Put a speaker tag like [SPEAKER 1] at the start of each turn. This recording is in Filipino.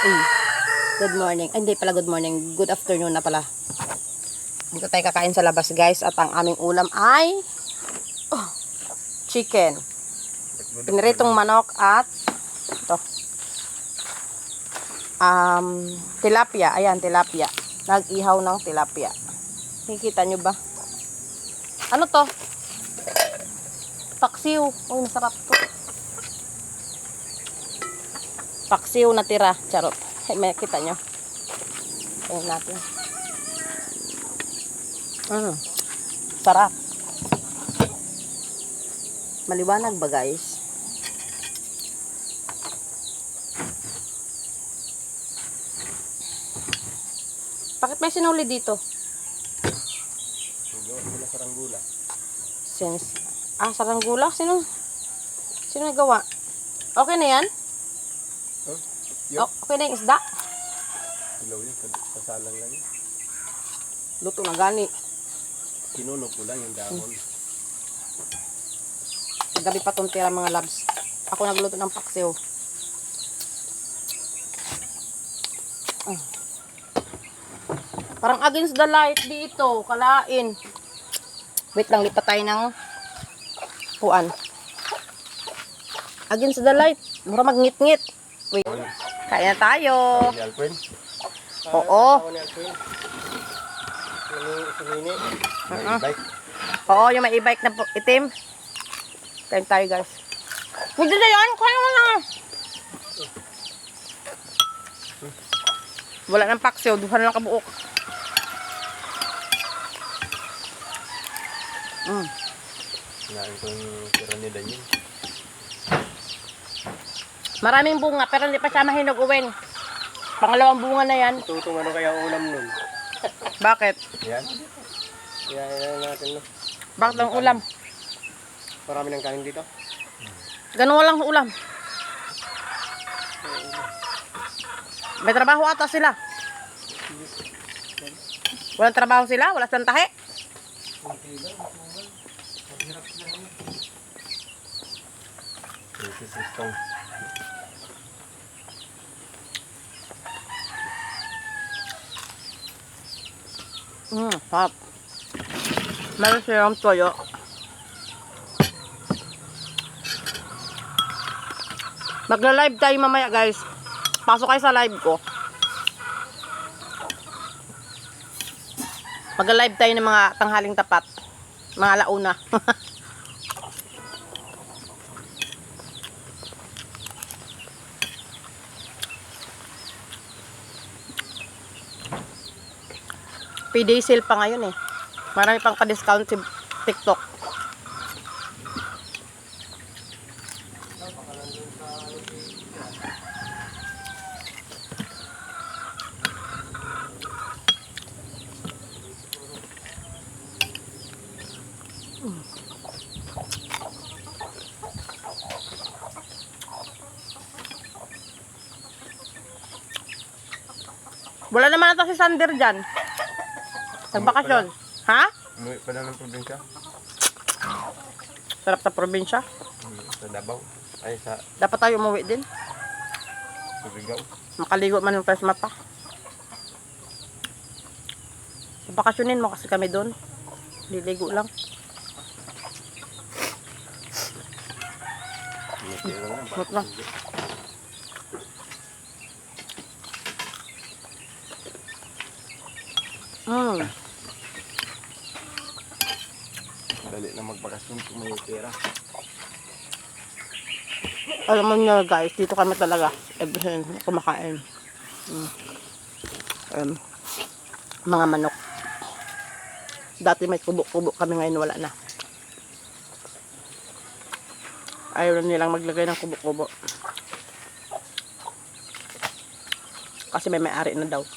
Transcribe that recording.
[SPEAKER 1] Eh, good morning. Ay, hindi pala good morning. Good afternoon na pala. Dito tayo kakain sa labas, guys. At ang aming ulam ay chicken. Piniritong manok at ito. Tilapia. Ayan, tilapia. Nag-ihaw ng tilapia. Nakikita nyo ba? Ano to? Paksiw. Uy, masarap to. Paksiw na tira. Charot. Ay, may kita nyo. Ayan natin. Sarap. Maliwanag ba, guys? Bakit may sinuli dito?
[SPEAKER 2] Wala saranggula.
[SPEAKER 1] Saranggula? Sino nagawa? Okay na yan? Okay na yung isda?
[SPEAKER 2] Ilaw yun, sasalang lang yun.
[SPEAKER 1] Luto na gani.
[SPEAKER 2] Kinunog ko lang yung dahon.
[SPEAKER 1] Gabi pa itong tira, mga labs. Ako nagluto ng paksiw. Parang against the light dito. Kalain. Wait lang, lipat tayo ng puan. Against the light. Mura magngit-ngit. Wait. Kaya na tayo.
[SPEAKER 2] Ni Alfred?
[SPEAKER 1] Oo.
[SPEAKER 2] Ni Alfred? Sumini? Bike?
[SPEAKER 1] Oo, yung may e-bike na itim. Kain tayo, guys. Hindi na yan. Kaya mo na. Wala ng paksiw. Duhan lang kabuok.
[SPEAKER 2] Kinain ko yung tira ni Daniel.
[SPEAKER 1] Maraming bunga, pero hindi pa siya mahinog uwing. Pangalawang bunga na yan.
[SPEAKER 2] Tutong ano kaya ang ulam nun?
[SPEAKER 1] Bakit?
[SPEAKER 2] Yan. Yan natin no.
[SPEAKER 1] Bakit ang ulam?
[SPEAKER 2] Marami ng kanin dito.
[SPEAKER 1] Ganun walang ulam. May trabaho ata sila. Walang trabaho sila? Wala silang tahe?
[SPEAKER 2] This is stone.
[SPEAKER 1] Pop. Meron silang toyo. Magla-live tayo mamaya, guys. Pasok kayo sa live ko. Magla-live tayo ng mga tanghaling tapat. Mga alauna. Payday sale pa ngayon eh. Marami pang pa-discount si TikTok. Wala naman ata si Sander dyan. Nagbakasyon. Ha?
[SPEAKER 2] Umuwi pa lang ng probinsya.
[SPEAKER 1] Sarap sa probinsya.
[SPEAKER 2] Sa Davao. Ay, sa
[SPEAKER 1] Dapat tayo umuwi din.
[SPEAKER 2] Surigao.
[SPEAKER 1] Makaligo man ng tres mata. Bakasyonin mo kasi kami doon. Liligo lang. Mut lang.
[SPEAKER 2] Dali na magbakasyon kung may pera.
[SPEAKER 1] Alam mo nyo, guys, dito kami talaga every kumakain. Mga manok. Dati may kubo-kubo kami, ngayon wala na. Ayaw nilang maglagay ng kubo-kubo. Kasi may may-ari na daw.